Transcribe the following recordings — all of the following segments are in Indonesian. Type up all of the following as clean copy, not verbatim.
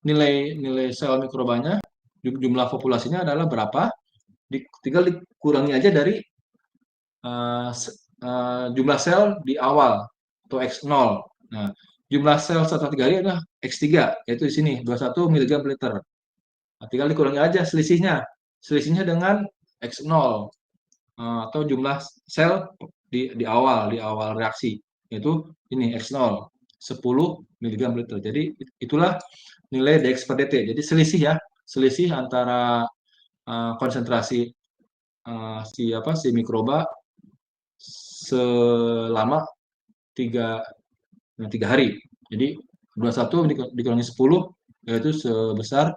nilai sel mikrobanya, jumlah populasinya adalah berapa, tinggal dikurangi aja dari jumlah sel di awal atau X0. Nah, jumlah sel setelah 3 hari adalah X3, yaitu di sini 21 mg per liter. Nah, tinggal dikurangi aja selisihnya dengan X0 atau jumlah sel di awal reaksi, yaitu ini X0 10 mg per liter. Jadi itulah nilai dx per dt. Jadi selisih antara konsentrasi si mikroba selama tiga hari. Jadi 21 dikurangi 10 yaitu sebesar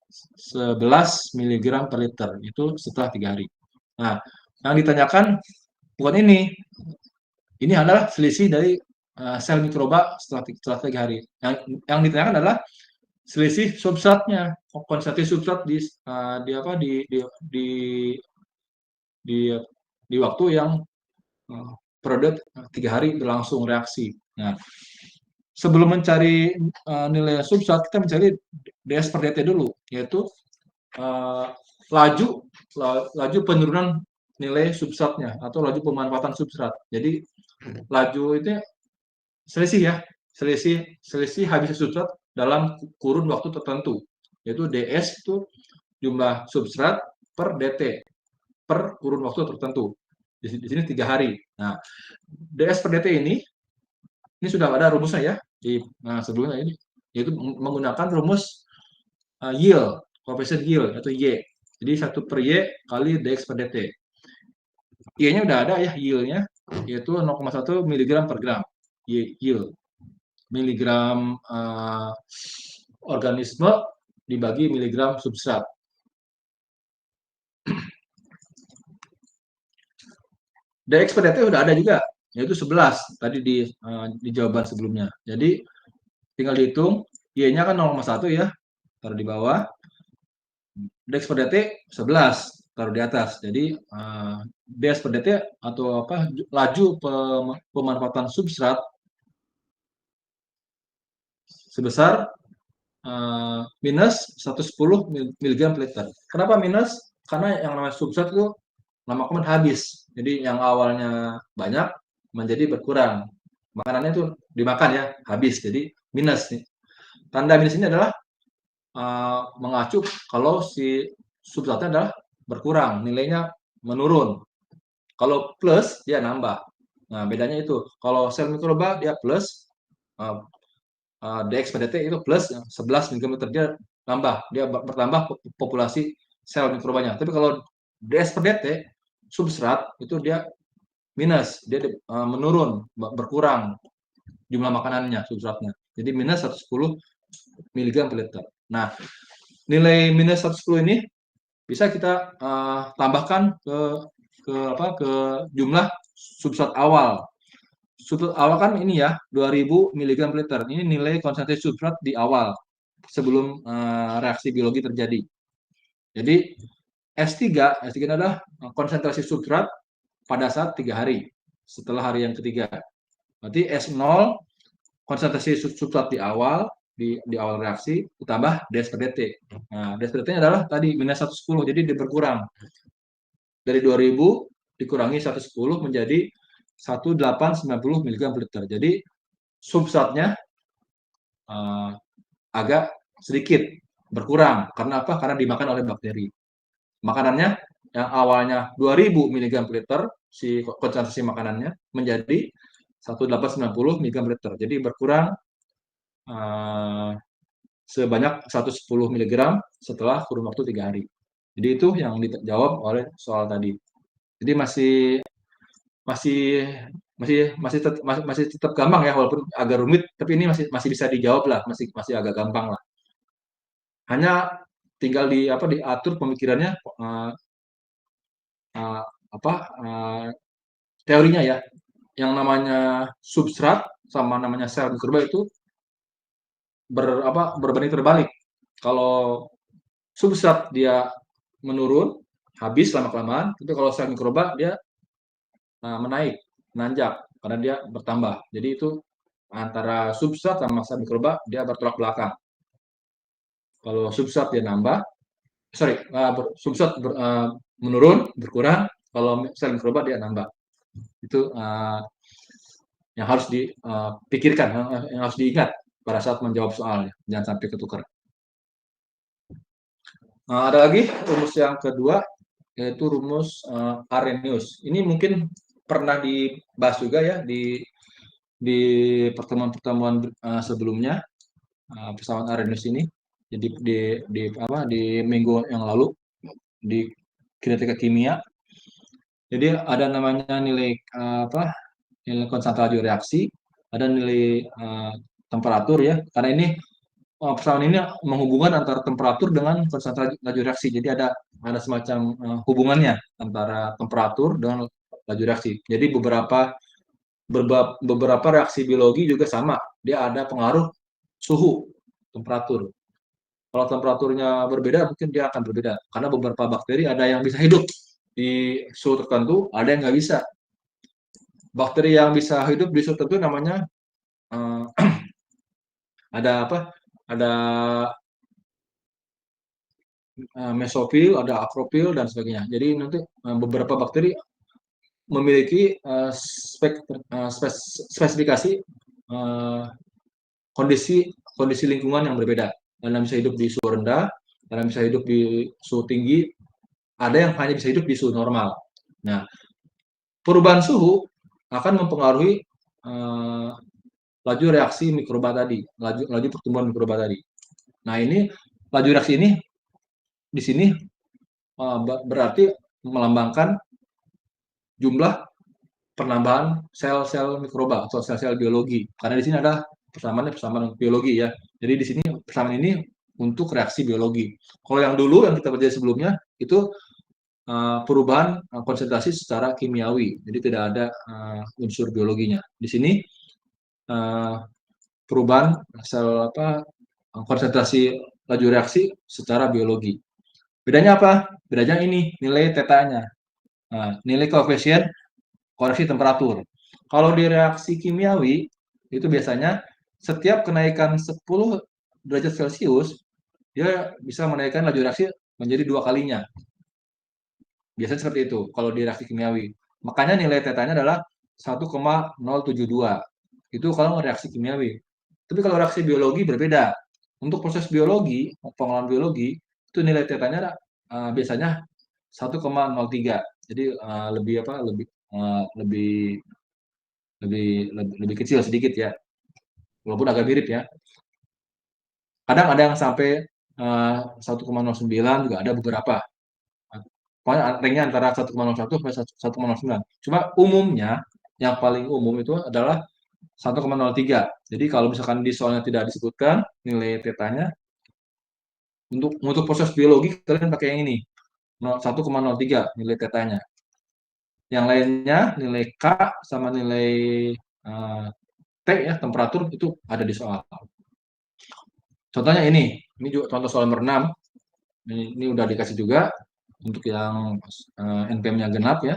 11 mg per liter itu setelah 3 hari. Nah, yang ditanyakan bukan ini. Ini adalah selisih dari sel mikroba setelah 3 hari. Yang ditanyakan adalah selisih substratnya, konsentrasi substrat di apa di di di waktu yang periode 3 hari berlangsung reaksi. Nah, sebelum mencari nilai substrat, kita mencari ds per dt dulu, yaitu laju penurunan nilai substratnya atau laju pemanfaatan substrat. Jadi laju itu selisih habis substrat dalam kurun waktu tertentu, yaitu ds itu jumlah substrat per dt per kurun waktu tertentu. Di sini 3 hari. Nah, ds per dt ini sudah ada rumusnya ya sebelumnya ini, yaitu menggunakan rumus yield, koefisien yield atau y. Jadi 1 per y kali dx per dt. Y-nya udah ada ya, yield-nya yaitu 0,1 mg per gram. Yield miligram organisme dibagi miligram substrat. dx per dt udah ada juga, yaitu 11 tadi di jawaban sebelumnya. Jadi tinggal dihitung, y-nya kan 0,1 ya, taruh di bawah. dx per dt 11 taruh di atas. Jadi dx per dt atau laju pemanfaatan substrat sebesar minus 110 mg per liter. Kenapa minus? Karena yang namanya substrat itu lama-kelamaan habis. Jadi yang awalnya banyak menjadi berkurang. Makanannya itu dimakan ya, habis. Jadi minus nih. Tanda minus ini adalah mengacu kalau si substratnya adalah berkurang, nilainya menurun. Kalau plus dia nambah. Nah, bedanya itu. Kalau sel mikroba dia plus, dx per dt itu plus 11 mg dia nambah, dia bertambah populasi sel mikrobanya. Tapi kalau dx per dt substrat itu dia minus, dia menurun, berkurang jumlah makanannya, substratnya. Jadi minus 110 mg per liter. Nah, nilai minus 110 ini bisa kita tambahkan ke jumlah substrat awal. Substrat awal kan ini ya 2000 mg per liter. Ini nilai konsentrasi substrat di awal sebelum reaksi biologi terjadi. Jadi S3 adalah konsentrasi substrat pada saat 3 hari setelah hari yang ketiga. Berarti S0 konsentrasi substrat di awal awal reaksi ditambah dx per dt. Nah, dx per dt adalah tadi minus 110, jadi dia berkurang. Dari 2000 dikurangi 110 menjadi 1890 mg per liter. Jadi substratnya agak sedikit berkurang. Karena apa? Karena dimakan oleh bakteri. Makanannya yang awalnya 2000 mg per liter, si konsentrasi makanannya menjadi 1890 mg per liter. Jadi berkurang sebanyak 110 mg setelah kurun waktu 3 hari. Jadi itu yang dijawab oleh soal tadi. Jadi masih tetap gampang ya, walaupun agak rumit, tapi ini masih bisa dijawab lah, masih agak gampang lah. Hanya tinggal diatur pemikirannya teorinya ya. Yang namanya substrat sama namanya sel mikroba itu berbanding terbalik. Kalau substrat dia menurun, habis lama-kelamaan, tapi kalau sel mikroba dia menaik, menanjak karena dia bertambah. Jadi itu antara substrat sama sel mikroba dia bertolak belakang. Kalau substrat dia nambah, sorry, substrat menurun, berkurang. Kalau sel mikroba dia nambah. Itu yang harus dipikirkan, yang harus diingat pada saat menjawab soalnya. Jangan sampai ketukar. Ada lagi rumus yang kedua, yaitu rumus Arrhenius. Ini mungkin pernah dibahas juga ya di pertemuan-pertemuan sebelumnya, pesawat Arrhenius ini. Jadi di minggu yang lalu di kinetika kimia. Jadi ada namanya nilai nilai konsentrasi reaksi, ada nilai temperatur ya. Karena ini pesawat ini menghubungkan antara temperatur dengan konsentrasi laju reaksi. Jadi ada semacam hubungannya antara temperatur dengan laju reaksi. Jadi beberapa reaksi biologi juga sama. Dia ada pengaruh suhu, temperatur. Kalau temperaturnya berbeda, mungkin dia akan berbeda. Karena beberapa bakteri ada yang bisa hidup di suhu tertentu, ada yang nggak bisa. Bakteri yang bisa hidup di suhu tertentu namanya uh, ada apa? Ada mesofil, ada akrofil dan sebagainya. Jadi nanti beberapa bakteri memiliki spesifikasi kondisi kondisi lingkungan yang berbeda. Ada yang bisa hidup di suhu rendah, ada yang bisa hidup di suhu tinggi, ada yang hanya bisa hidup di suhu normal. Nah, perubahan suhu akan mempengaruhi laju reaksi mikroba tadi, laju pertumbuhan mikroba tadi. Nah, ini laju reaksi ini di sini berarti melambangkan jumlah penambahan sel-sel mikroba atau sel-sel biologi. Karena di sini ada persamaan biologi ya. Jadi di sini persamaan ini untuk reaksi biologi. Kalau yang dulu yang kita pelajari sebelumnya itu perubahan konsentrasi secara kimiawi. Jadi tidak ada unsur biologinya. Di sini perubahan sel konsentrasi laju reaksi secara biologi. Bedanya apa? Bedanya ini nilai tetanya. Nilai koefisien koreksi temperatur. Kalau di reaksi kimiawi itu biasanya setiap kenaikan 10 derajat Celcius dia bisa menaikkan laju reaksi menjadi 2 kalinya. Biasanya seperti itu kalau di reaksi kimiawi. Makanya nilai tetanya adalah 1,072. Itu kalau reaksi kimiawi. Tapi kalau reaksi biologi berbeda. Untuk proses biologi, pengelolaan biologi, itu nilai tetanya biasanya 1,03. Jadi lebih apa? Lebih lebih kecil sedikit ya. Walaupun agak mirip ya. Kadang ada yang sampai 1,09 juga ada beberapa. Pokoknya ranknya antara 1,01 sampai 1,09. Cuma umumnya yang paling umum itu adalah 1,03. Jadi kalau misalkan di soalnya tidak disebutkan nilai tetanya, untuk proses biologi kalian pakai yang ini 1,03 nilai tetanya. Yang lainnya nilai K sama nilai T ya temperatur itu ada di soal. Contohnya ini juga contoh soal nomor 6. Ini udah dikasih juga untuk yang NPM-nya genap ya.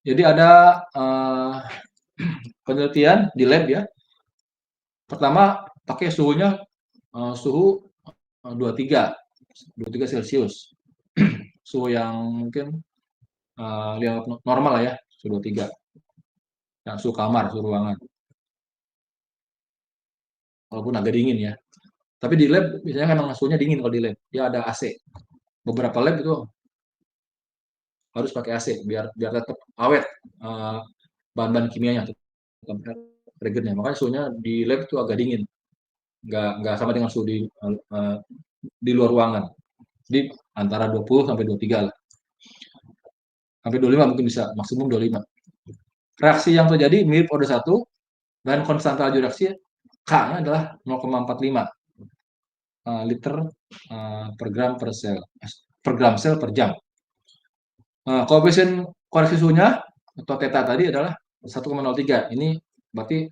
Jadi ada penelitian di lab ya. Pertama pakai suhunya suhu 23 Celcius. Suhu yang mungkin normal lah ya, suhu 23. Yang suhu kamar, suhu ruangan. Walaupun agak dingin ya. Tapi di lab biasanya kan memang suhunya dingin kalau di lab. Dia ada AC. Beberapa lab itu harus pakai AC biar tetap awet bahan-bahan kimianya, reagennya. Makanya suhunya di lab itu agak dingin. Nggak sama dengan suhu di luar ruangan. Jadi antara 20 sampai 23 lah. Sampai 25 mungkin bisa, maksimum 25. Reaksi yang terjadi mirip O2 dan konstanta laju reaksi K-nya adalah 0,45 liter per gram per sel, per gram sel per jam. Koefisien koreksi suhunya atau theta tadi adalah 1,03. Ini berarti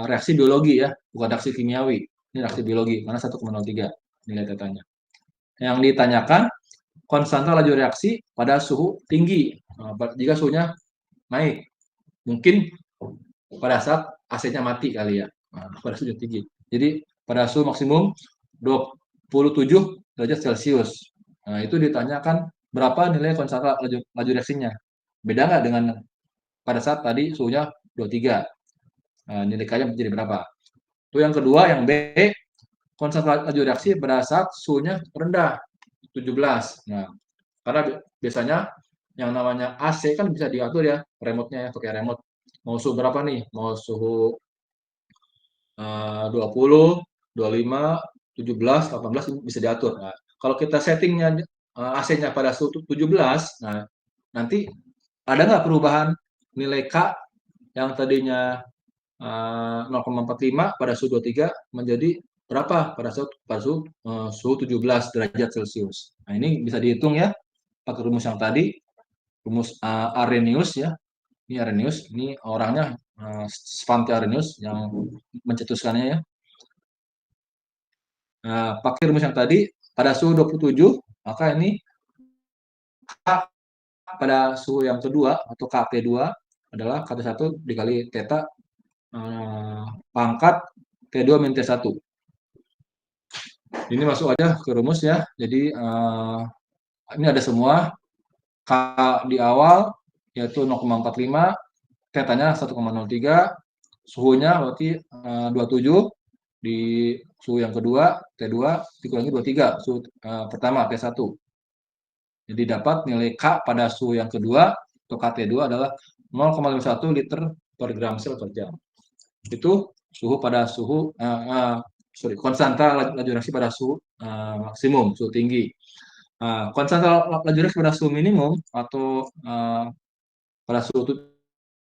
reaksi biologi ya, bukan reaksi kimiawi. Ini reaksi biologi, mana 1,03 nilai tetanya. Yang ditanyakan konstanta laju reaksi pada suhu tinggi. Jika suhunya naik, mungkin pada saat AC-nya mati kali ya, pada suhu tinggi. Jadi pada suhu maksimum 27 derajat Celcius. Nah, itu ditanyakan berapa nilai konsentrasi laju reaksinya. Beda nggak dengan pada saat tadi suhunya 23. Nah, nilai K-nya menjadi berapa? Itu yang kedua, yang B, konsentrasi laju reaksi pada saat suhunya rendah, 17. Nah, karena biasanya yang namanya AC kan bisa diatur ya, remote-nya ya, pakai remote. Mau suhu berapa nih? Mau suhu 20, 25, 17, 18 bisa diatur. Nah, kalau kita settingnya AC-nya pada suhu 17, nah nanti ada nggak perubahan nilai K yang tadinya 0,45 pada suhu 23 menjadi berapa pada suhu 17 derajat Celcius. Nah, ini bisa dihitung ya pakai rumus yang tadi, rumus Arrhenius ya. Ini Arrhenius, ini orangnya Svante Arrhenius yang mencetuskannya ya. Nah, pakai rumus yang tadi pada suhu 27, maka ini K pada suhu yang kedua atau KP2 adalah KT1 dikali theta pangkat T2 min T1. Ini masuk aja ke rumus ya. Jadi ini ada semua. K di awal yaitu 0,45, tetanya 1,03, suhunya berarti 27 di suhu yang kedua T2 dikurangi 23 suhu pertama T1. Jadi dapat nilai K pada suhu yang kedua atau KT2 adalah 0,51 liter per gram sel per jam. Itu suhu pada suhu konstanta laju reaksi pada suhu maksimum, suhu tinggi. Konstanta laju reaksi pada suhu minimum atau pada suhu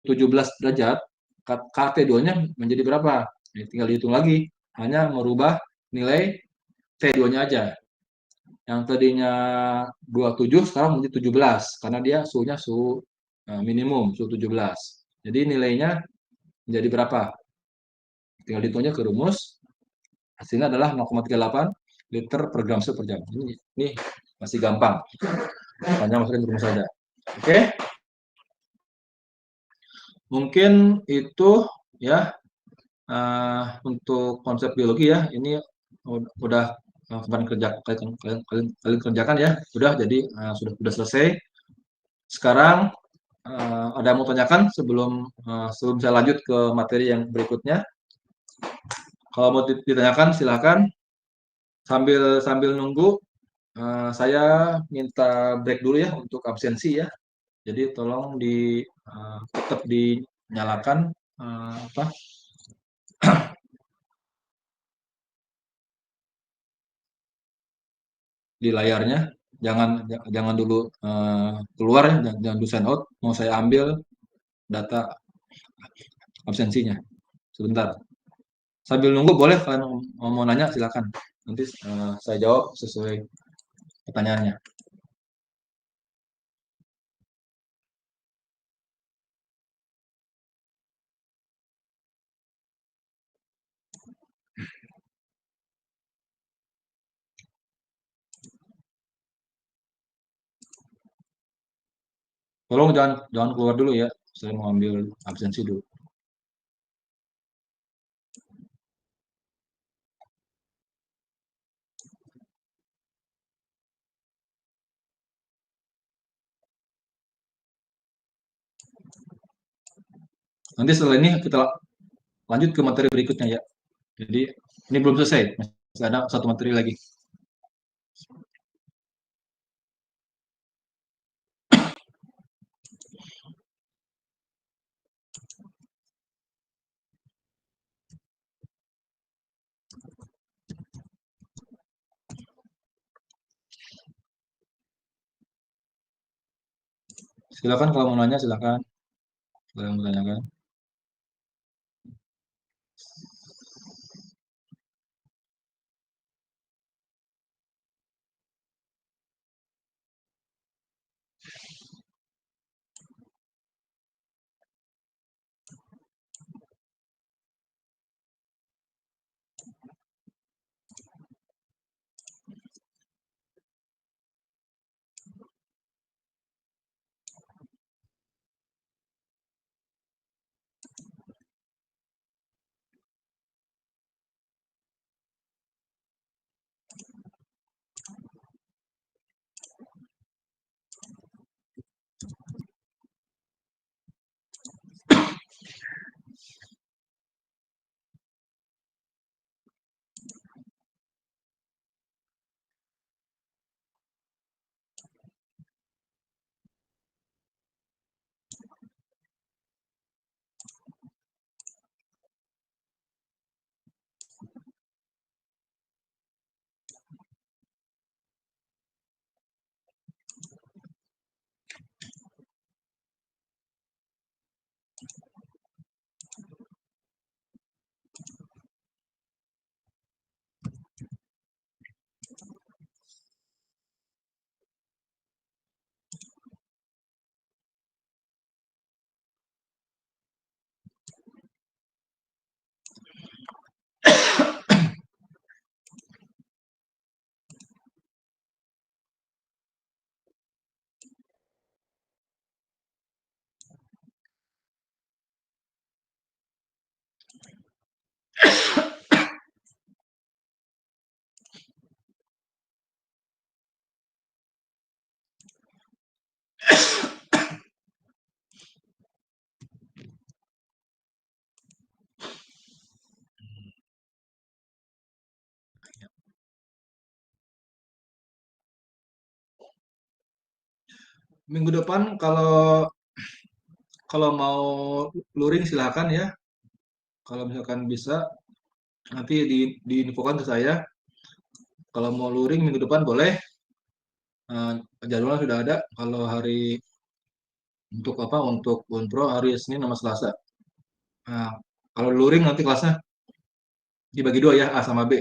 17 derajat, KT2-nya menjadi berapa? Ya, tinggal dihitung lagi. Hanya merubah nilai T2-nya aja. Yang tadinya 27 sekarang menjadi 17 karena dia suhunya suhu minimum, suhu 17. Jadi nilainya menjadi berapa? Tinggal dihitungnya ke rumus. Hasilnya adalah 0,38 liter per gram sel per jam. Ini masih gampang. Hanya masukin rumus saja. Oke. Mungkin itu ya untuk konsep biologi ya. Ini udah kemarin kalian kerjakan ya. Udah jadi sudah selesai. Sekarang ada yang mau tanyakan sebelum saya lanjut ke materi yang berikutnya. Kalau mau ditanyakan silakan. Sambil sambil nunggu saya minta break dulu ya untuk absensi ya. Jadi tolong tetap dinyalakan apa di layarnya. Jangan dulu keluar ya, jangan dulu sign out. Mau saya ambil data absensinya sebentar. Sambil nunggu boleh kalian mau nanya silakan. Nanti saya jawab sesuai pertanyaannya. Tolong jangan jangan keluar dulu ya. Saya mau ambil absensi dulu. Nanti setelah ini kita lanjut ke materi berikutnya ya. Jadi ini belum selesai. Masih ada satu materi lagi. Silakan kalau mau nanya silakan. Kalau yang mau tanyakan. Minggu depan kalau kalau mau luring silakan ya. Kalau misalkan bisa nanti diinfokan ke saya. Kalau mau luring minggu depan boleh. Eh, Jadwalnya sudah ada. Kalau hari untuk apa? Untuk Unpro hari Senin sama Selasa. Nah, kalau luring nanti kelasnya dibagi dua ya, A sama B.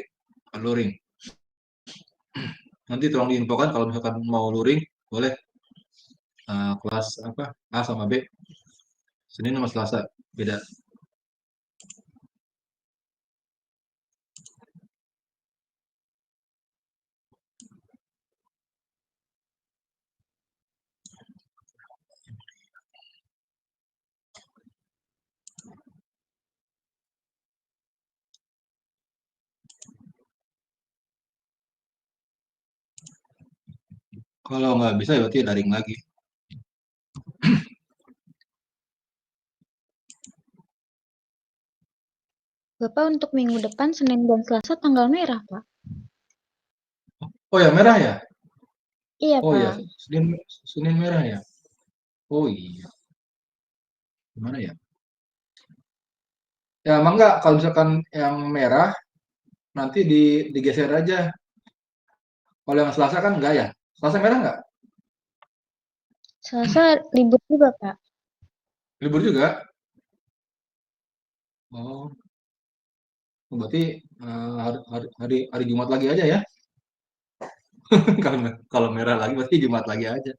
Luring. Nanti tolong diinfokan kalau misalkan mau luring boleh kelas apa A sama B. Senin sama Selasa beda. Kalau nggak bisa ya berarti daring lagi. Bapak untuk minggu depan Senin dan Selasa tanggal merah, Pak. Oh ya merah ya? Iya, Oh ya Pak. Senin Senin merah ya? Oh iya, gimana ya? Ya emang nggak kalau misalkan yang merah nanti digeser aja. Kalau yang Selasa kan enggak ya? Selasa merah nggak? Selasa libur juga, Pak. Libur juga? Oh, berarti hari Jumat lagi aja ya? Kalau kalau merah lagi berarti Jumat lagi aja.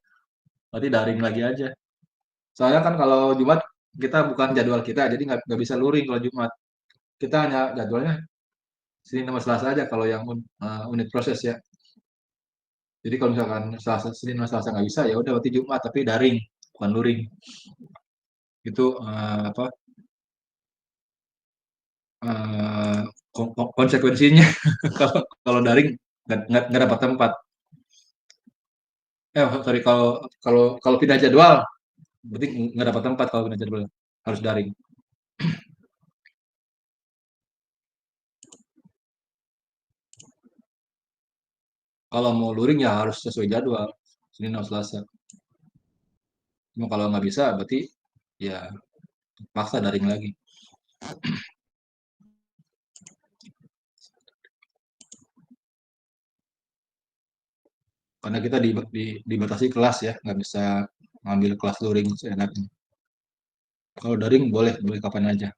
Berarti daring lagi aja. Soalnya kan kalau Jumat kita bukan jadwal kita, jadi nggak bisa luring kalau Jumat. Kita hanya jadwalnya Senin sama Selasa aja kalau yang unit proses ya. Jadi kalau misalkan Selasa, Senin sama Selasa nggak bisa, ya udah berarti Jumat tapi daring, bukan luring. Itu apa eh, konsekuensinya kalau kalau daring nggak dapat tempat. Sorry kalau kalau kalau pindah jadwal berarti nggak dapat tempat kalau pindah jadwal harus daring. Kalau mau luring ya harus sesuai jadwal Senin sama Selasa. Cuma kalau nggak bisa berarti ya paksa daring lagi. Karena kita dibatasi kelas ya, nggak bisa ngambil kelas luring seenaknya. Kalau daring boleh, boleh kapan aja.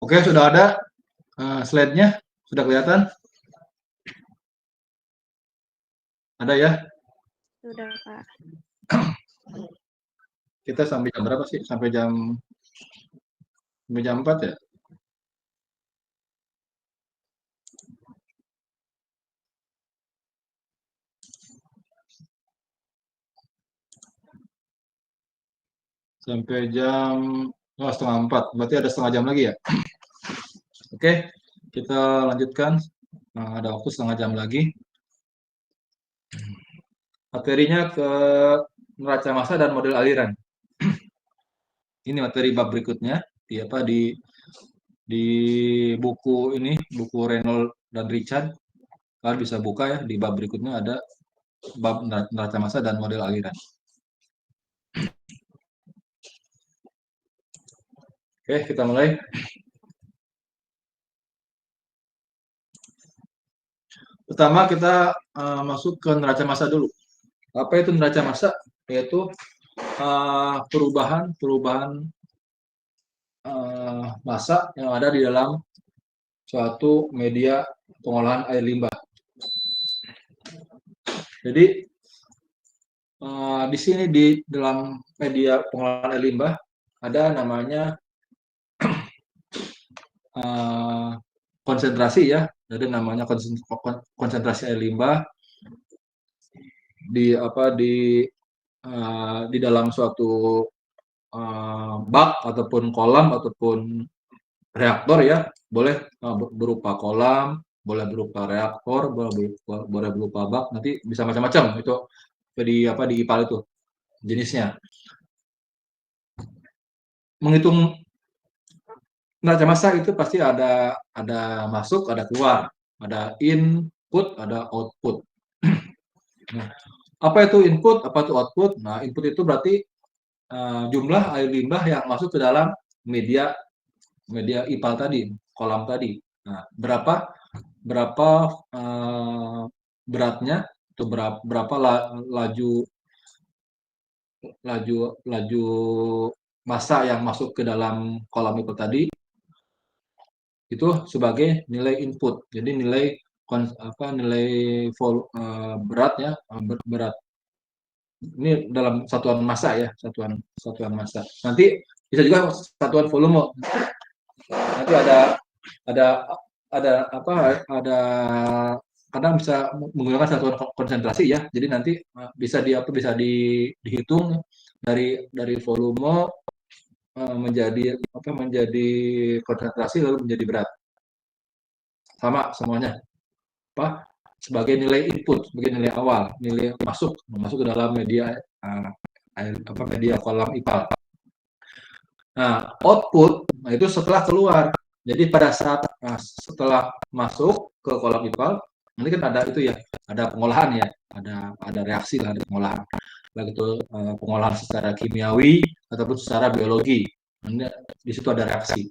Oke, sudah ada slide-nya, sudah kelihatan? Ada ya? Sudah, Pak. Kita sampai jam berapa sih? Sampai jam 4 ya? Sampai jam 3:30. Berarti ada setengah jam lagi ya? Oke, kita lanjutkan. Ada waktu setengah jam lagi. Materinya ke neraca massa dan model aliran. Ini materi bab berikutnya di apa di buku ini, buku Reynolds dan Richard. Kalian bisa buka ya, di bab berikutnya ada bab neraca massa dan model aliran. Oke, kita mulai. Pertama kita masuk ke neraca massa dulu. Apa itu neraca massa? Yaitu perubahan massa yang ada di dalam suatu media pengolahan air limbah. Jadi di sini di dalam media pengolahan air limbah ada namanya konsentrasi ya. Jadi namanya konsentrasi air limbah di dalam suatu bak ataupun kolam ataupun reaktor ya, boleh berupa kolam, boleh berupa reaktor, boleh berupa bak, nanti bisa macam-macam itu di IPAL itu jenisnya. Menghitung neraca massa itu pasti ada masuk, ada keluar, ada input, ada output. Nah, apa itu input, apa itu output? Nah, input itu berarti jumlah air limbah yang masuk ke dalam media IPAL tadi, kolam tadi. Nah, berapa beratnya atau berapa laju laju massa yang masuk ke dalam kolam itu tadi itu sebagai nilai input. Jadi nilai beratnya berat ini dalam satuan massa ya, satuan massa. Nanti bisa juga satuan volume. Nanti ada ada kadang bisa menggunakan satuan konsentrasi ya. Jadi nanti bisa dihitung dari volume menjadi konsentrasi lalu menjadi berat. Sama semuanya. Sebagai nilai input, sebagai nilai awal, nilai masuk ke dalam media media kolam IPAL. Nah, output itu setelah keluar. Jadi pada saat setelah masuk ke kolam IPAL, nanti kan ada itu ya, ada pengolahan ya, ada reaksi lah, ada pengolahan. Baik itu pengolahan secara kimiawi ataupun secara biologi. Nanti di situ ada reaksi.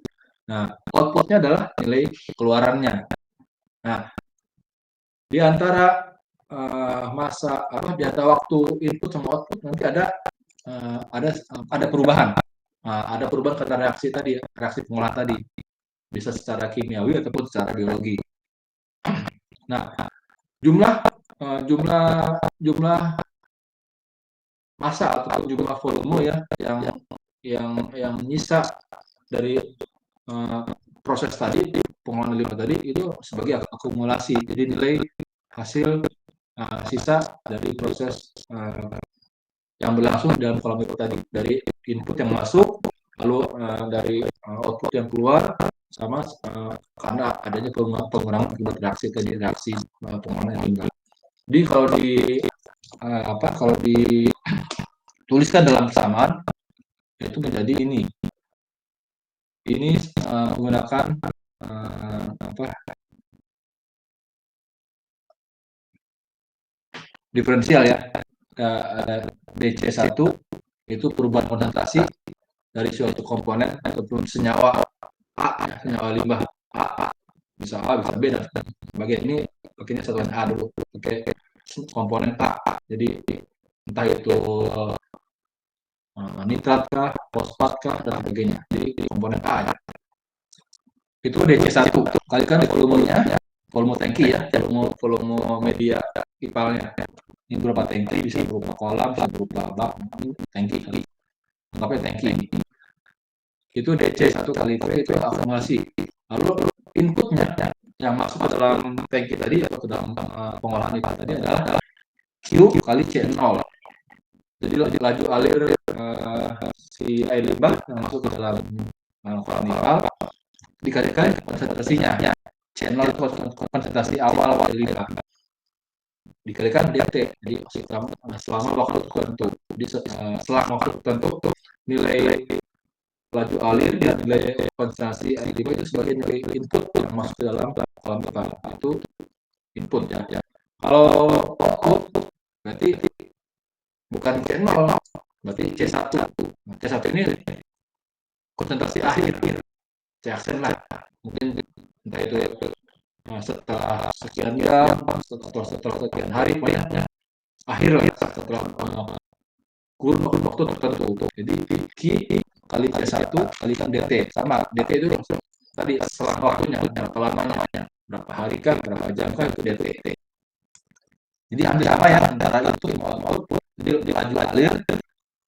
Nah, outputnya adalah nilai keluarannya. Nah, di antara di antara waktu input sama output nanti ada perubahan. Ada perubahan karena reaksi tadi, reaksi pengolahan tadi. Bisa secara kimiawi ataupun secara biologi. Nah, jumlah massa ataupun jumlah volume ya yang nyisa dari proses tadi, pengolahan limbah tadi itu sebagai akumulasi. Jadi nilai hasil sisa dari proses yang berlangsung dalam kolam itu tadi, dari input yang masuk lalu dari output yang keluar sama karena adanya pengurangan akibat reaksi pengolahan limbah. Jadi kalau dituliskan dalam persamaan itu menjadi ini menggunakan diferensial ya. DC1 itu perubahan konsentrasi dari suatu komponen ataupun senyawa A ya, senyawa limbah A, bisa A bisa B dan sebagainya. Ini pakainya satuan A dulu, pakai komponen A. Jadi entah itu nitrat kah, fosfat kah, dan sebagainya. Jadi komponen A ya. Itu DC1 kalikan volumenya, volume tangki ya, volume media ipalnya. Ini berapa tangki, bisa berupa kolam, bisa berupa bak, tangki kali. Anggapnya tangki. Itu DC1 kali V itu akumulasi. Lalu inputnya yang masuk ke dalam tangki tadi atau ke dalam pengolahan itu tadi adalah Q kali C0. Jadi laju alir si air limbah yang masuk ke dalam kolam ipal dikalikan konsentrasinya. C0 itu konsentrasi awal air limbah. Dikalikan dt. Jadi selama waktu tertentu. Jadi selang waktu tertentu nilai laju alir dan nilai konsentrasi air limbah itu sebagai nilai input yang masuk ke dalam kolam ipal. Itu input ya. Kalau output berarti bukan C0, berarti C1. C1 ini konsentrasi akhir, C aksen lah. Mungkin entah itu setelah sekian jam, setelah sekian hari, pokoknya akhir lah setelah kurun waktu tertentu. Jadi Q kali C1 kalikan DT, sama DT itu tadi selang waktunya, berapa lamanya, berapa hari kah, berapa jam kah, itu DT. Jadi ambil apa ya antara itu output, jadi laju alir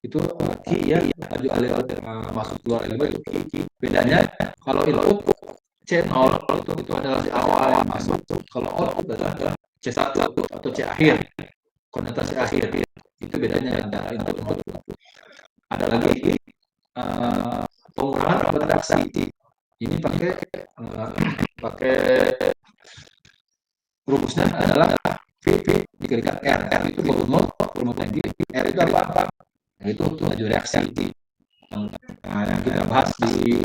itu Q ya, laju alir masuk keluar air itu Q. Bedanya kalau input C0 itu adalah si awal yang masuk, kalau output adalah C1 atau C akhir, konsentrasi akhir. Itu bedanya antara input dan output. Ada lagi pengurangan reaksi. Ini pakai rumusnya adalah V dikalikan R. R itu volume tangki. R itu apa? Itu laju reaksi yang kita bahas di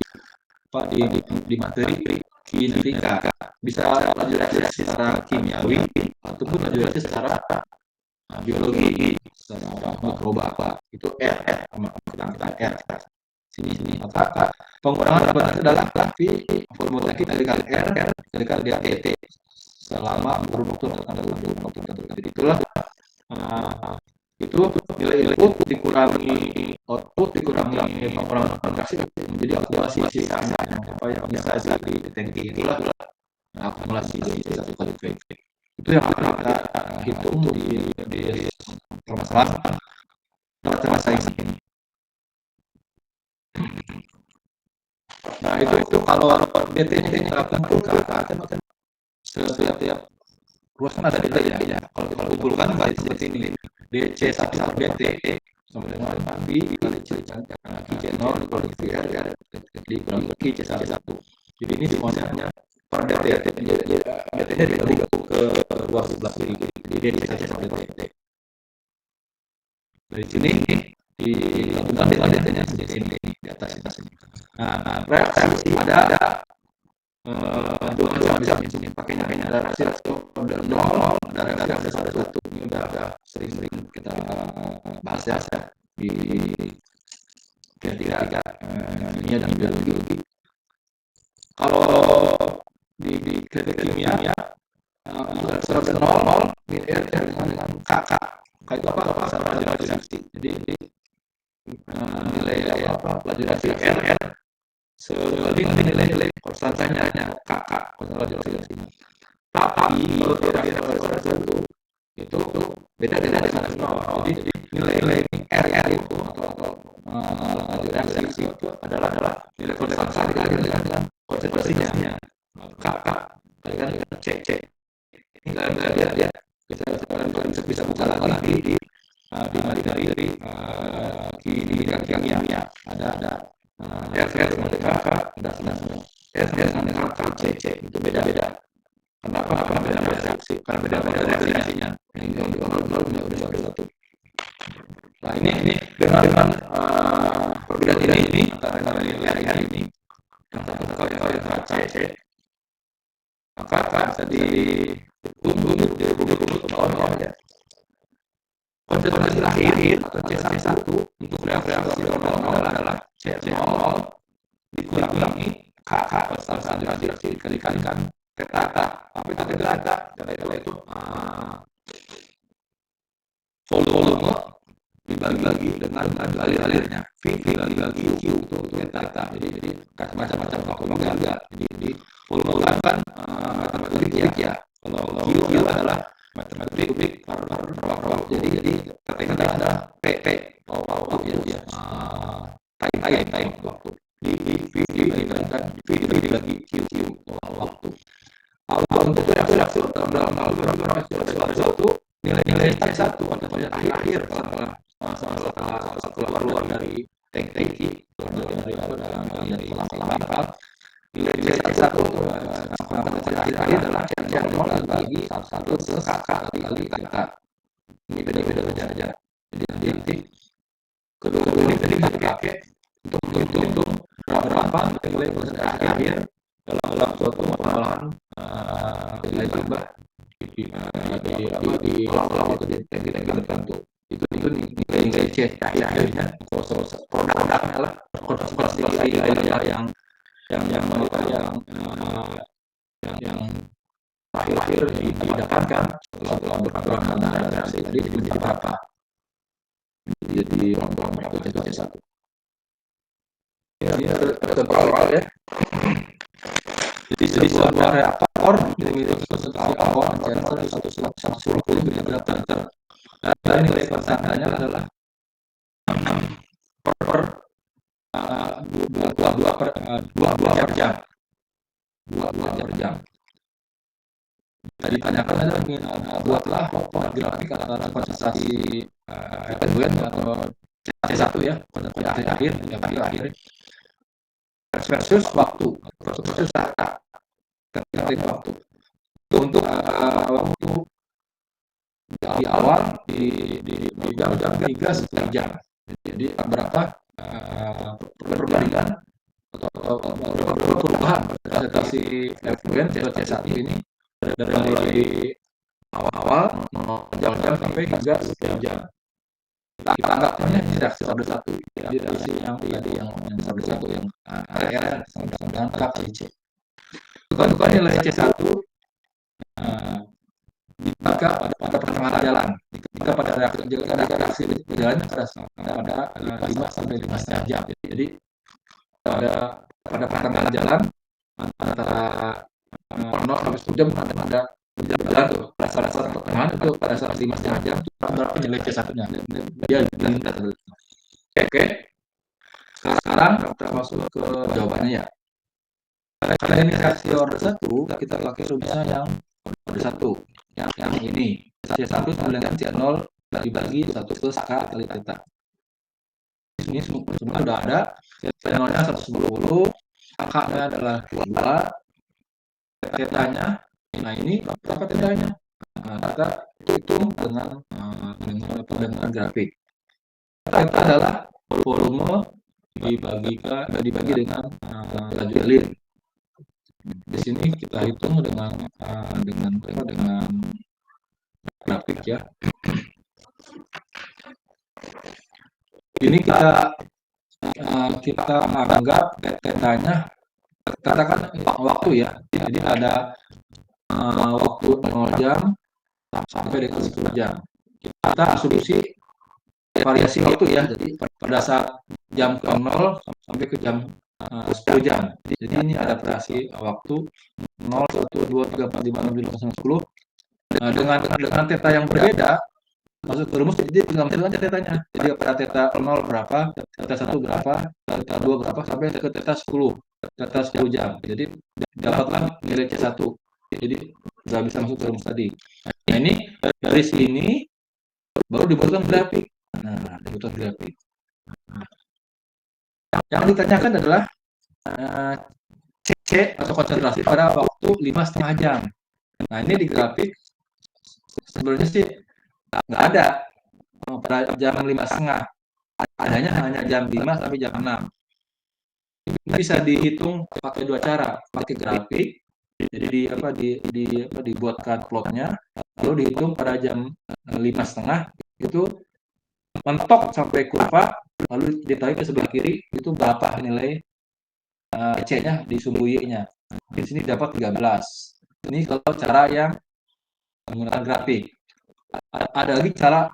materi kinetika. Bisa laju reaksi secara kimiawi ataupun laju reaksi secara biologi, secara mikroba apa. Itu R sama kita R. Sini maka pengurangan reaksi adalah V volume tangki kalikan R kalikan dt selama kurun waktu tertentu. Jadi itulah itu nilai input dikurangi output dikurangi pengurangan kontraksi menjadi akumulasi sisanya apa yang bisa di tangki. Itulah akumulasi dari satu kali V. Itu yang kita hitung di permasalahan dalam sains ini. Nah itu kalau DT-nya kita kumpulkan setiap ruas kan ada DT ya. Kalau kita kumpulkan baik seperti ini. DC 1 DT sama dengan V kali C0 kali VR dikurangi C1. Jadi ini semuanya per DT. DT-nya digabung ke ruas sebelah kiri. Jadi DC 1 DT. Dari sini digabungkan dengan DT-nya seperti ini di atas ini. Nah, reaksi ada dua macam bisa di sini pakainya ada reaksi pada 0, ada reaksi pada 1. Ini udah sering kita bahas ya di tiga kimia dan biologi. Kalau di kimia ada 0 dengan kakak kayak apa sama laju reaksi. Jadi nilai laju reaksi R seling nilai konstantanya kakak konstantanya reaksi. Tapi kalau tidak pada satu itu beda dengan 0. Jadi nilai R itu atau reaksi itu adalah nilai konstantasi dengan konsentrasinya. Kakak kan C. Ini lihat kita bisa buka lagi di materi kimia ada R dengan kakak ada R dengan kakak C itu beda. Kenapa beda reaksi? Karena beda reaksinya. Yang udah satu. Nah ini dengan perbedaan ini antara nilai ini yang satu kakak C maka bisa ditunggu ke bawah ya. Konsentrasi akhir atau C1 untuk reaksi adalah C0 dikurangi kakak konsentrasi dikalikan kata apa itu kata itu volume dibagi dengan alirnya V dibagi Q itu theta. Jadi macam-macam waktu juga. Jadi volume kan matematik ya. Kalau Q adalah matematik per waktu. Jadi theta adalah P waktu ya. Time waktu. Di V dibagi Q waktu. Untuk reaksi dalam algoritma itu nilai C1 atau akhir setelah keluar dari tangki dari selang nilai C1 akhir adalah C0 dibagi 1 ke kali theta. Ini beda-beda aja. Jadi nanti kedua ini tadi kita pakai untuk menghitung berapa nilai akhir dalam suatu pengolahan nilai tambah di kolam atau di tangki tertentu. Itu nilai C akhirnya produknya lah seperti air yang akhir didapatkan setelah berkurang karena reaksi tadi menjadi berapa? Jadi berapa C1? Ya, contoh awal ya. Jadi sebuah reaktor dimiliki konsentrasi awal cair 110 mg per liter. Dan nilai persaingannya adalah per 2 per jam. 2 per jam. Jadi ditanyakan adalah buatlah grafik antara konsentrasi efluent atau C1 ya pada akhir versus waktu versus waktu untuk waktu di awal di jam 3 setengah jam. Jadi berapa perbandingan atau perubahan konsentrasi efluent C1 ini dari mulai awal jam sampai hingga setengah jam. Kita anggapnya reaksi tabel 1. Jadi reaksi yang tadi yang tabel 1 yang air dengan kap C. Bukan nilai C1 jika pada pertengahan jalan. Jika pada reaksi berjalannya pada 5 sampai 5,5 jam. Jadi pada pertengahan jalan antara 0 sampai 10 jam ada berjalan tuh pada saat pertengahan itu pada saat 5,5 jam itu berapa nilai C1-nya dia diminta. Oke. Sekarang kita masuk ke jawabannya ya. Karena ini reaksi order 1 kita pakai rumusnya yang order 1 yang ini C1 sama dengan C0 dibagi 1 ke K kali theta. Ini semua sudah ada. C0-nya 110, K-nya adalah 2, theta-nya. Nah ini berapa theta-nya? Kita hitung dengan grafik. Theta adalah volume dibagi dengan laju alir. Di sini kita hitung dengan grafik ya. Ini kita anggap theta-nya katakan waktu ya. Jadi ada waktu 0 jam sampai dengan 10 jam. Kita asumsi variasi waktu ya. Jadi pada saat jam ke 0 sampai ke jam 10 jam. Jadi ini ada variasi waktu 0, 1, 2, 3, 4, 5, 6, 7, 8, 9, 10. Dengan theta yang berbeda, masuk ke rumus jadi tinggal mencari aja theta-nya. Jadi pada theta 0 berapa, theta 1 berapa, theta 2 berapa sampai ke theta 10 jam. Jadi dapatlah nilai C1. Jadi nggak bisa masuk ke rumus tadi. Nah ini dari sini baru dibuatkan grafik. Yang ditanyakan adalah C atau konsentrasi pada waktu 5,5 jam. Nah ini di grafik sebenarnya sih nggak ada pada jam 5,5. Adanya hanya jam 5 sampai jam 6. Ini bisa dihitung pakai dua cara, pakai grafik. Jadi dibuatkan plotnya, lalu dihitung pada jam 5,5 itu mentok sampai kurva, lalu ditarik ke sebelah kiri itu berapa nilai C-nya di sumbu Y-nya. Di sini dapat 13. Ini kalau cara yang menggunakan grafik. Ada lagi cara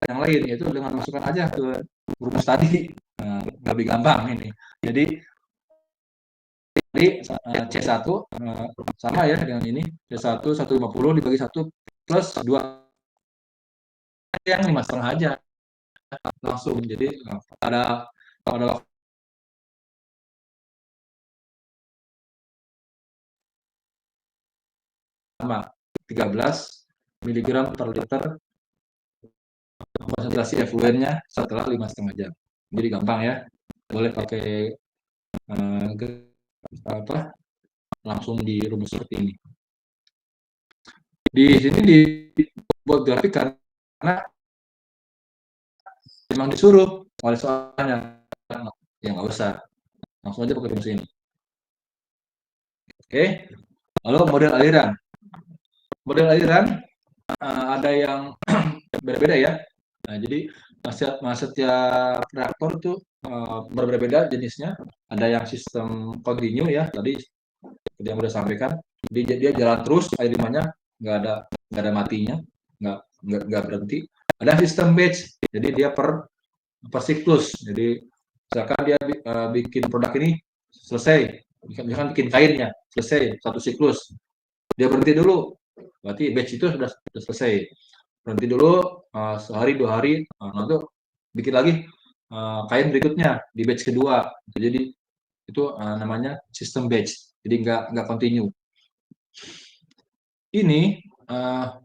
yang lain, yaitu dengan masukkan aja ke rumus tadi. Nah, lebih gampang ini. Jadi C1 sama ya dengan ini. C1 150 dibagi 1 plus 2 yang 5,5 aja langsung. Jadi pada waktu sama 13 miligram per liter konsentrasi efluennya setelah 5,5 jam. Jadi gampang ya. Boleh pakai apa langsung di rumus seperti ini. Di sini dibuat grafik karena memang disuruh oleh soalnya. Ya nggak usah, langsung aja pakai rumus ini. Oke, lalu model aliran. Model aliran ada yang berbeda ya. Nah, jadi setiap reaktor itu berbeda jenisnya. Ada yang sistem kontinu ya, tadi yang udah sampaikan. Dia jalan terus, air limbahnya nggak ada matinya, nggak berhenti. Ada sistem batch, jadi dia per siklus. Jadi misalkan dia bikin produk ini selesai, misalkan bikin kainnya selesai satu siklus, dia berhenti dulu, berarti batch itu sudah selesai. Berhenti dulu sehari 2 hari, nanti bikin lagi kain berikutnya di batch kedua. Jadi itu namanya sistem batch, jadi nggak continue. Ini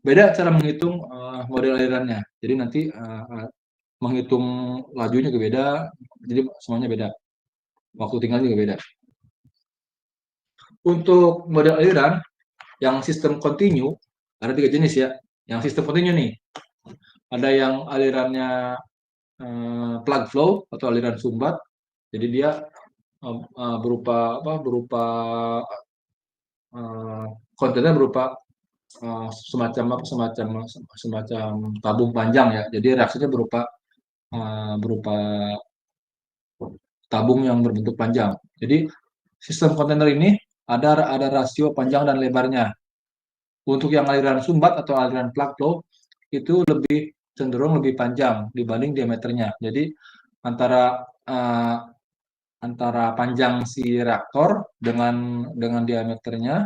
beda cara menghitung model alirannya. Jadi nanti menghitung lajunya juga beda, jadi semuanya beda. Waktu tinggal juga beda. Untuk model aliran yang sistem kontinu ada 3 jenis ya. Yang sistem kontinu nih, ada yang alirannya plug flow atau aliran sumbat. Jadi dia berupa kontennya berupa semacam tabung panjang ya. Jadi reaksinya berupa tabung yang berbentuk panjang. Jadi sistem kontainer ini ada rasio panjang dan lebarnya. Untuk yang aliran sumbat atau aliran plug flow itu cenderung lebih panjang dibanding diameternya. Jadi antara panjang si reaktor dengan diameternya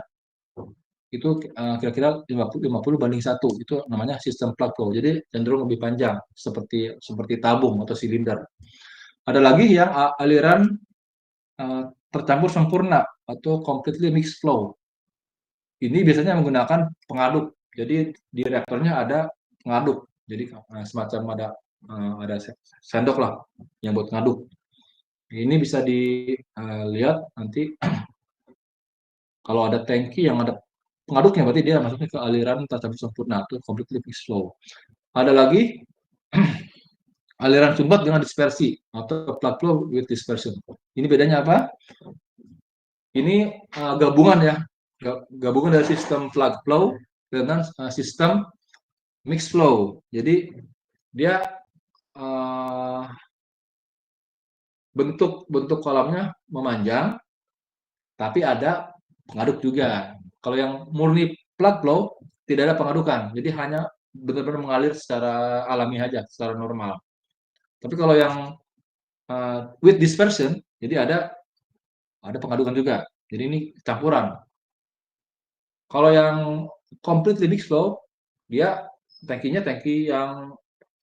itu kira-kira 50 banding 1. Itu namanya sistem plug flow. Jadi cenderung lebih panjang seperti tabung atau silinder. Ada lagi yang aliran tercampur sempurna atau completely mixed flow. Ini biasanya menggunakan pengaduk. Jadi di reaktornya ada pengaduk. Jadi semacam ada sendok lah yang buat ngaduk. Ini bisa dilihat nanti kalau ada tangki yang ada pengaduknya, berarti dia masuknya ke aliran tercampur sempurna atau completely mixed flow. Ada lagi aliran sumbat dengan dispersi atau plug flow with dispersion. Ini bedanya apa? Ini gabungan ya, gabungan dari sistem plug flow dengan sistem mixed flow. Jadi dia bentuk kolamnya memanjang, tapi ada pengaduk juga. Kalau yang murni plug flow tidak ada pengadukan, jadi hanya benar-benar mengalir secara alami aja, secara normal. Tapi kalau yang with dispersion, jadi ada pengadukan juga. Jadi ini campuran. Kalau yang completely mixed flow, dia tangkinya tangki yang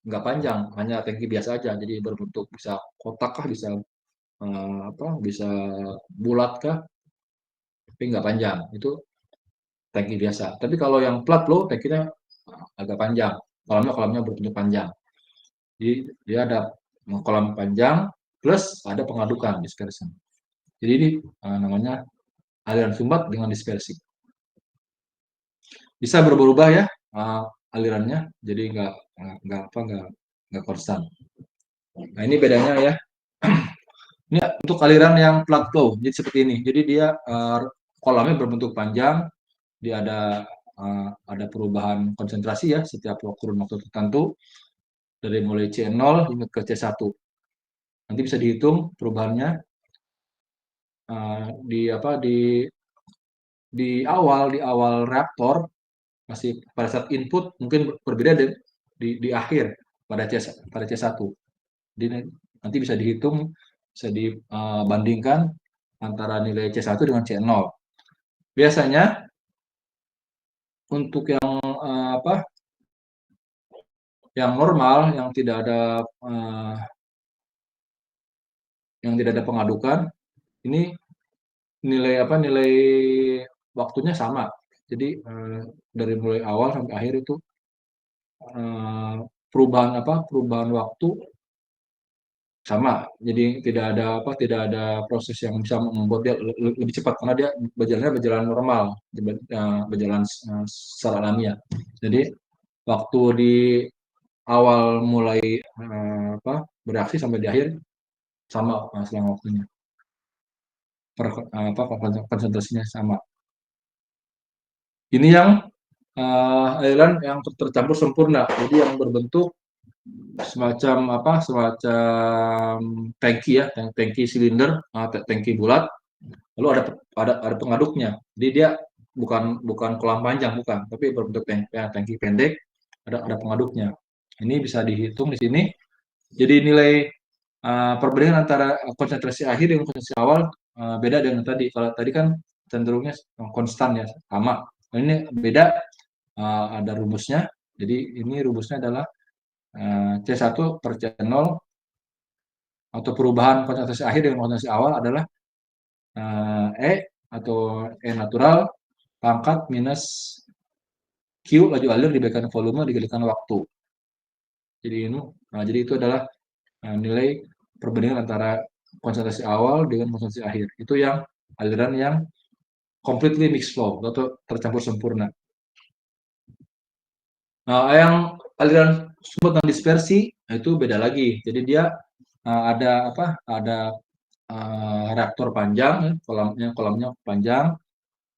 nggak panjang, hanya tangki biasa aja. Jadi berbentuk bisa kotak kah, bisa bisa bulat kah, tapi nggak panjang. Itu tangki biasa. Tapi kalau yang plug flow, tangkinya agak panjang. Kolamnya berbentuk panjang. Jadi dia ada kolam panjang plus ada pengadukan dispersion. Jadi ini namanya aliran sumbat dengan dispersi. Bisa berubah-ubah ya alirannya, jadi nggak konstan. Nah ini bedanya ya. Ini untuk aliran yang plug flow, jadi seperti ini. Jadi dia kolamnya berbentuk panjang, dia ada perubahan konsentrasi ya setiap kurun waktu tertentu dari mulai C0 hingga ke C1. Nanti bisa dihitung perubahannya di awal reaktor, masih pada saat input mungkin berbeda di akhir. pada C1. Jadi nanti bisa dihitung, bisa dibandingkan antara nilai C1 dengan C0. Biasanya untuk yang normal, yang tidak ada pengadukan, ini nilai waktunya sama. Jadi dari mulai awal sampai akhir itu perubahan waktu sama. Jadi tidak ada proses yang bisa membuat dia lebih cepat karena dia berjalan normal, berjalan secara alamiah. Jadi waktu di awal mulai bereaksi sampai di akhir sama selang waktunya. Konsentrasinya sama. Ini yang aliran yang tercampur sempurna. Jadi yang berbentuk semacam tangki ya, tangki silinder, tangki bulat. Lalu ada pengaduknya. Jadi dia bukan kolam panjang, bukan, tapi berbentuk tangki pendek, ada pengaduknya. Ini bisa dihitung di sini. Jadi nilai perbandingan antara konsentrasi akhir dengan konsentrasi awal beda dengan tadi. Kalau tadi kan cenderungnya konstan ya, sama. Ini beda, ada rumusnya. Jadi ini rumusnya adalah C1 per C0 atau perubahan konsentrasi akhir dengan konsentrasi awal adalah E atau E natural pangkat minus Q laju alir diberikan volume dikalikan waktu. Jadi itu adalah nilai perbandingan antara konsentrasi awal dengan konsentrasi akhir. Itu yang aliran yang completely mixed flow atau tercampur sempurna. Nah, yang aliran sumber dan dispersi itu beda lagi. Jadi dia ada reaktor panjang, kolamnya panjang,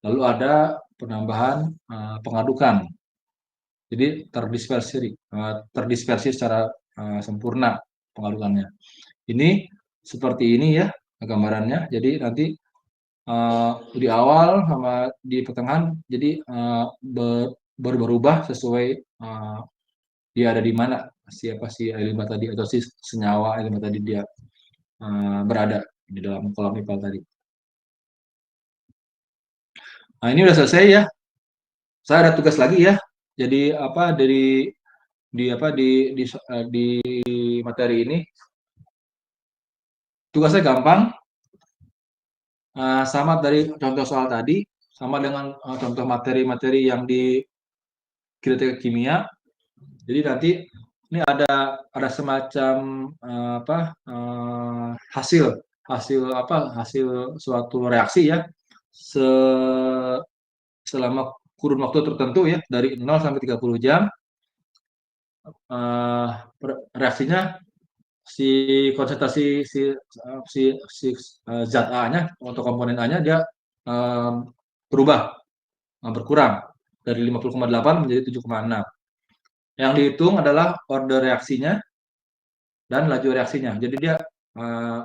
lalu ada penambahan pengadukan. Jadi terdispersi secara sempurna pengadukannya. Ini seperti ini ya gambarannya. Jadi nanti di awal sama di pertengahan jadi berubah sesuai dia ada di mana, siapa si elemen tadi atau si senyawa elemen tadi dia berada di dalam kolam IPAL tadi. Nah, ini udah selesai ya. Saya ada tugas lagi ya. Jadi di materi ini tugasnya gampang, sama dari contoh soal tadi, sama dengan contoh materi-materi yang di kritika kimia. Jadi nanti ini ada semacam hasil suatu reaksi ya selama kurun waktu tertentu ya dari 0 sampai 30 jam. Reaksinya si konsentrasi si zat A-nya atau komponen A-nya dia berubah, berkurang dari 50,8 menjadi 7,6. Yang dihitung adalah order reaksinya dan laju reaksinya. Jadi dia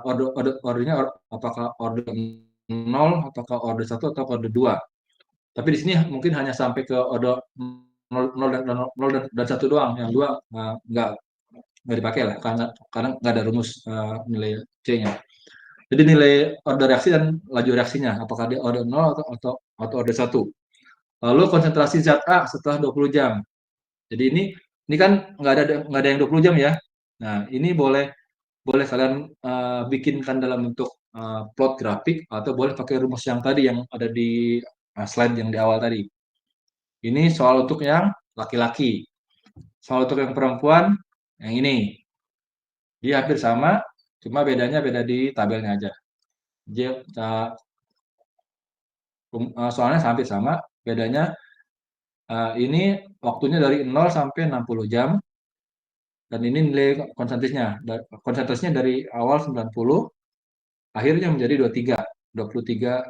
ordernya apakah order 0, apakah order 1 atau order 2. Tapi di sini mungkin hanya sampai ke order 0 dan 1 doang. Yang 2 nggak dipakai lah karena nggak ada rumus nilai C-nya. Jadi nilai order reaksi dan laju reaksinya apakah dia order 0 atau order 1. Lalu konsentrasi zat A setelah 20 jam. Jadi ini kan nggak ada yang 20 jam ya. Nah, ini boleh kalian bikinkan dalam bentuk plot grafik atau boleh pakai rumus yang tadi yang ada di slide yang di awal tadi. Ini soal untuk yang laki-laki. Soal untuk yang perempuan yang ini. Dia hampir sama, cuma beda di tabelnya aja. Dia soalnya hampir sama, bedanya ini waktunya dari 0 sampai 60 jam. Dan ini nilai konsentrasinya dari awal 90, akhirnya menjadi 23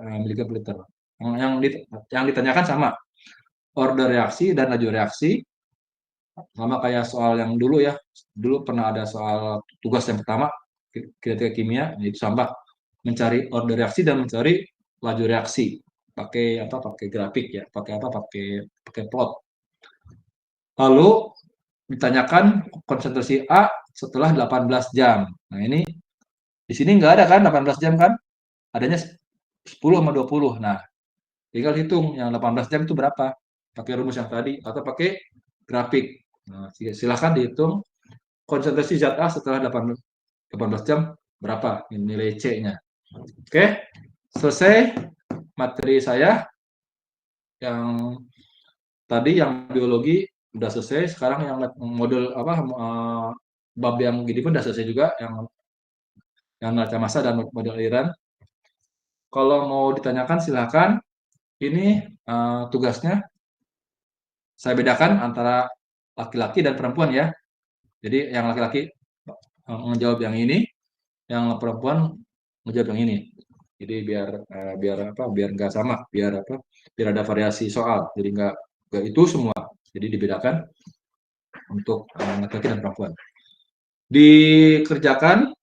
mg per liter. Yang ditanyakan sama, order reaksi dan laju reaksi, sama kayak soal yang dulu ya. Dulu pernah ada soal tugas yang pertama, kritika kimia, yaitu sama, mencari order reaksi dan mencari laju reaksi. Pakai grafik ya, pakai plot. Lalu ditanyakan konsentrasi A setelah 18 jam. Nah, ini di sini nggak ada kan 18 jam kan? Adanya 10 sama 20. Nah, tinggal hitung yang 18 jam itu berapa. Pakai rumus yang tadi atau pakai grafik. Nah, silahkan dihitung konsentrasi zat A setelah 18 jam berapa nilai C-nya. Oke, selesai materi saya yang tadi yang biologi udah selesai. Sekarang yang model apa bab yang gini pun udah selesai juga yang neraca massa dan model aliran. Kalau mau ditanyakan silahkan. Ini tugasnya saya bedakan antara laki-laki dan perempuan ya. Jadi yang laki-laki menjawab yang ini, yang perempuan menjawab yang ini. Jadi biar nggak sama, biar ada variasi soal. Jadi nggak itu semua. Jadi dibedakan untuk laki-laki dan perempuan. Dikerjakan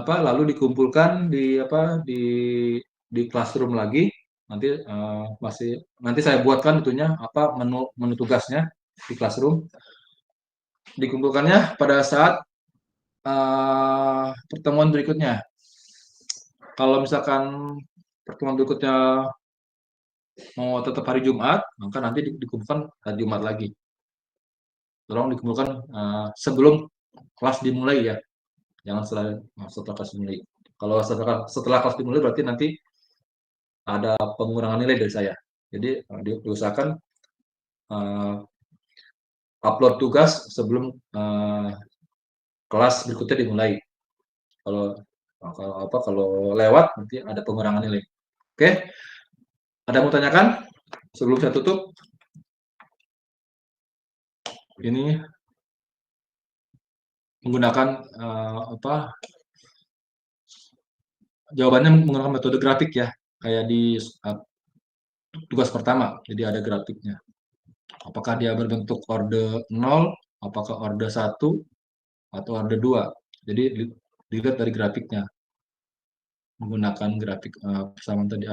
lalu dikumpulkan di classroom lagi. Nanti saya buatkan itunya menu tugasnya di classroom. Dikumpulkannya pada saat pertemuan berikutnya. Kalau misalkan pertemuan berikutnya mau tetap hari Jumat, maka nanti dikumpulkan hari Jumat lagi. Tolong dikumpulkan sebelum kelas dimulai ya, jangan setelah kelas dimulai. Kalau setelah kelas dimulai berarti nanti ada pengurangan nilai dari saya. Jadi diusahakan upload tugas sebelum kelas berikutnya dimulai. Kalau lewat nanti ada pengurangan nilai. Oke, ada yang mau tanyakan sebelum saya tutup? Ini menggunakan jawabannya menggunakan metode grafik ya, kayak di tugas pertama. Jadi ada grafiknya. Apakah dia berbentuk orde 0, apakah orde 1, atau orde 2. Jadi dilihat dari grafiknya. Menggunakan grafik persamaan tadi